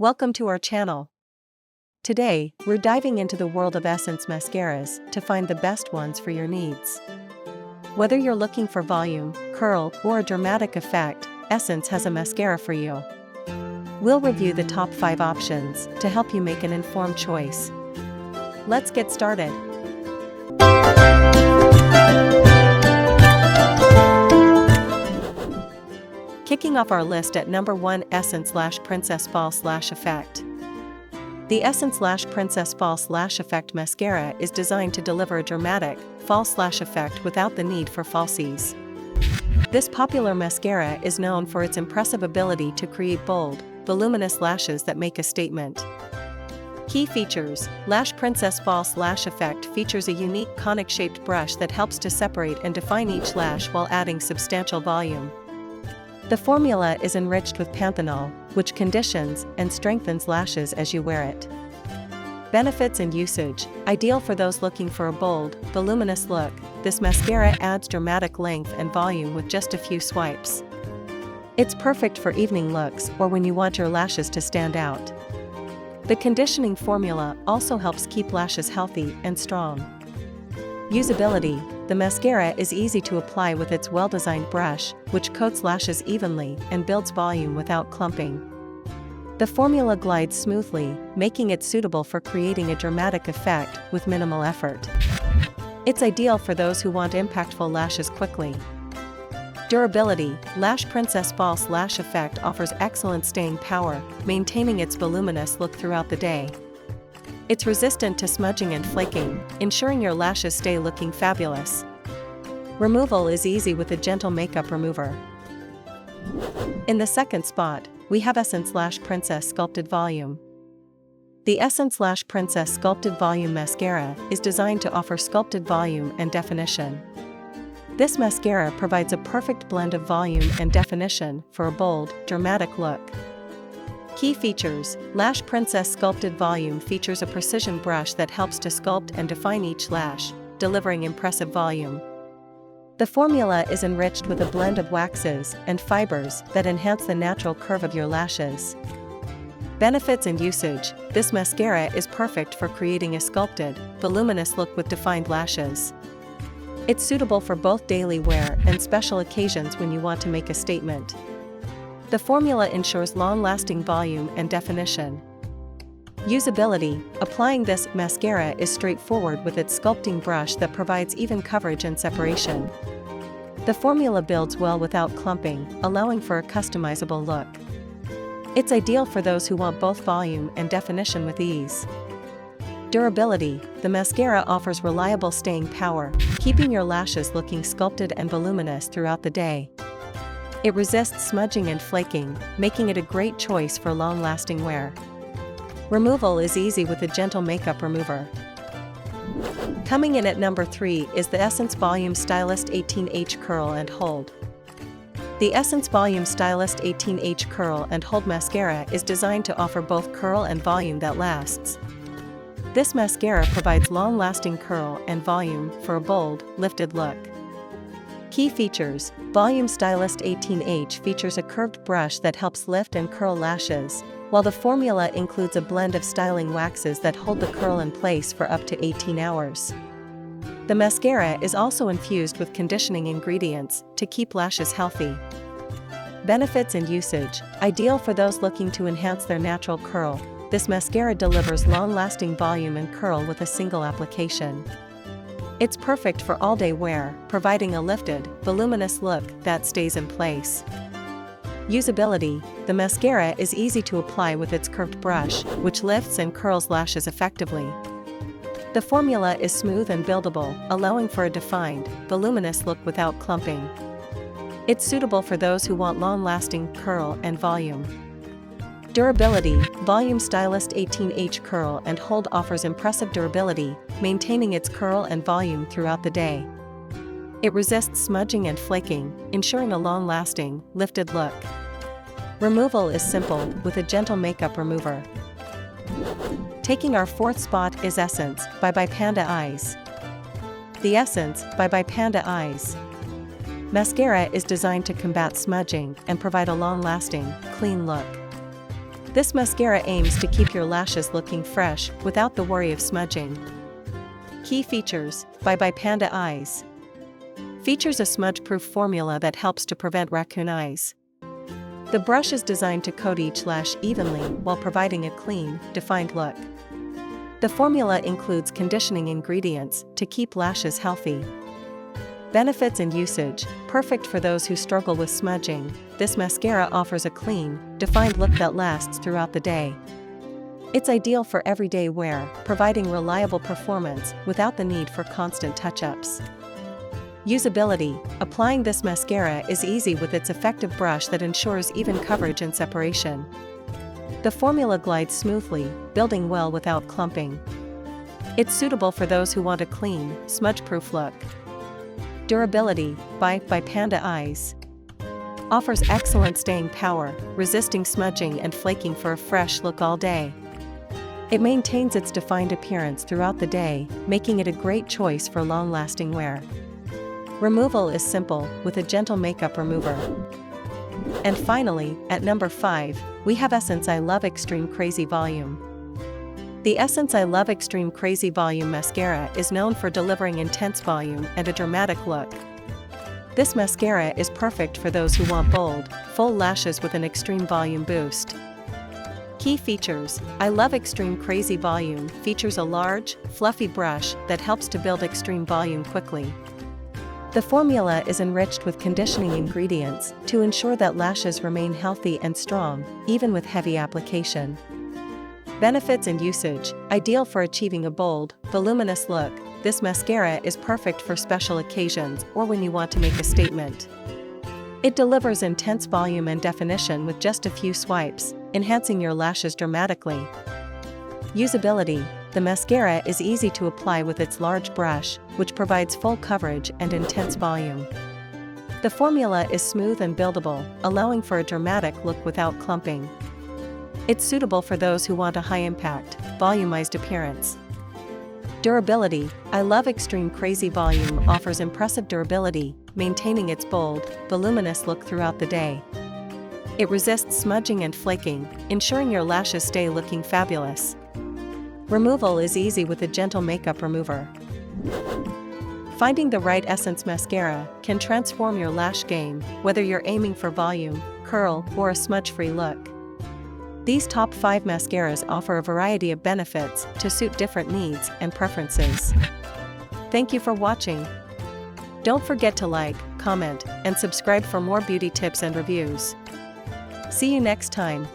Welcome to our channel. Today, we're diving into the world of Essence Mascaras to find the best ones for your needs. Whether you're looking for volume, curl, or a dramatic effect, Essence has a mascara for you. We'll review the top 5 options to help you make an informed choice. Let's get started. Kicking off our list at number 1, Essence Lash Princess False Lash Effect. The Essence Lash Princess False Lash Effect Mascara is designed to deliver a dramatic, false lash effect without the need for falsies. This popular mascara is known for its impressive ability to create bold, voluminous lashes that make a statement. Key features: Lash Princess False Lash Effect features a unique conic-shaped brush that helps to separate and define each lash while adding substantial volume. The formula is enriched with panthenol, which conditions and strengthens lashes as you wear it. Benefits and usage: ideal for those looking for a bold, voluminous look, this mascara adds dramatic length and volume with just a few swipes. It's perfect for evening looks or when you want your lashes to stand out. The conditioning formula also helps keep lashes healthy and strong. Usability: the mascara is easy to apply with its well-designed brush, which coats lashes evenly and builds volume without clumping. The formula glides smoothly, making it suitable for creating a dramatic effect with minimal effort. It's ideal for those who want impactful lashes quickly. Durability: Lash Princess False Lash Effect offers excellent staying power, maintaining its voluminous look throughout the day. It's resistant to smudging and flaking, ensuring your lashes stay looking fabulous. Removal is easy with a gentle makeup remover. In the second spot, we have Essence Lash Princess Sculpted Volume. The Essence Lash Princess Sculpted Volume Mascara is designed to offer sculpted volume and definition. This mascara provides a perfect blend of volume and definition for a bold, dramatic look. Key features: Lash Princess Sculpted Volume features a precision brush that helps to sculpt and define each lash, delivering impressive volume. The formula is enriched with a blend of waxes and fibers that enhance the natural curve of your lashes. Benefits and usage: this mascara is perfect for creating a sculpted, voluminous look with defined lashes. It's suitable for both daily wear and special occasions when you want to make a statement. The formula ensures long-lasting volume and definition. Usability: applying this mascara is straightforward with its sculpting brush that provides even coverage and separation. The formula builds well without clumping, allowing for a customizable look. It's ideal for those who want both volume and definition with ease. Durability: the mascara offers reliable staying power, keeping your lashes looking sculpted and voluminous throughout the day. It resists smudging and flaking, making it a great choice for long-lasting wear. Removal is easy with a gentle makeup remover. Coming in at number 3 is the Essence Volume Stylist 18H Curl and Hold. The Essence Volume Stylist 18H Curl and Hold Mascara is designed to offer both curl and volume that lasts. This mascara provides long-lasting curl and volume for a bold, lifted look. Key features: Volume Stylist 18H features a curved brush that helps lift and curl lashes, while the formula includes a blend of styling waxes that hold the curl in place for up to 18 hours. The mascara is also infused with conditioning ingredients to keep lashes healthy. Benefits and usage: ideal for those looking to enhance their natural curl, this mascara delivers long-lasting volume and curl with a single application. It's perfect for all-day wear, providing a lifted, voluminous look that stays in place. Usability: the mascara is easy to apply with its curved brush, which lifts and curls lashes effectively. The formula is smooth and buildable, allowing for a defined, voluminous look without clumping. It's suitable for those who want long-lasting curl and volume. Durability: Volume Stylist 18H Curl and Hold offers impressive durability, maintaining its curl and volume throughout the day. It resists smudging and flaking, ensuring a long-lasting, lifted look. Removal is simple, with a gentle makeup remover. Taking our 4th spot is Essence by Panda Eyes. The Essence by Panda Eyes mascara is designed to combat smudging and provide a long-lasting, clean look. This mascara aims to keep your lashes looking fresh without the worry of smudging. Key features by Panda Eyes. Features a smudge-proof formula that helps to prevent raccoon eyes. The brush is designed to coat each lash evenly while providing a clean, defined look. The formula includes conditioning ingredients to keep lashes healthy. Benefits and usage: perfect for those who struggle with smudging. This mascara offers a clean, defined look that lasts throughout the day. It's ideal for everyday wear, providing reliable performance without the need for constant touch-ups. Usability: applying this mascara is easy with its effective brush that ensures even coverage and separation. The formula glides smoothly, building well without clumping. It's suitable for those who want a clean, smudge-proof look. Durability by Panda Eyes. Offers excellent staying power, resisting smudging and flaking for a fresh look all day. It maintains its defined appearance throughout the day, making it a great choice for long-lasting wear. Removal is simple, with a gentle makeup remover. And finally, at number 5, we have Essence I Love Extreme Crazy Volume. The Essence I Love Extreme Crazy Volume Mascara is known for delivering intense volume and a dramatic look. This mascara is perfect for those who want bold, full lashes with an extreme volume boost. Key features: I Love Extreme Crazy Volume features a large, fluffy brush that helps to build extreme volume quickly. The formula is enriched with conditioning ingredients to ensure that lashes remain healthy and strong, even with heavy application. Benefits and usage: ideal for achieving a bold, voluminous look. This mascara is perfect for special occasions or when you want to make a statement. It delivers intense volume and definition with just a few swipes, enhancing your lashes dramatically. Usability: the mascara is easy to apply with its large brush, which provides full coverage and intense volume. The formula is smooth and buildable, allowing for a dramatic look without clumping. It's suitable for those who want a high-impact, volumized appearance. Durability: I Love Extreme Crazy Volume offers impressive durability, maintaining its bold, voluminous look throughout the day. It resists smudging and flaking, ensuring your lashes stay looking fabulous. Removal is easy with a gentle makeup remover. Finding the right Essence mascara can transform your lash game, whether you're aiming for volume, curl, or a smudge-free look. These top 5 mascaras offer a variety of benefits to suit different needs and preferences. Thank you for watching. Don't forget to like, comment, and subscribe for more beauty tips and reviews. See you next time.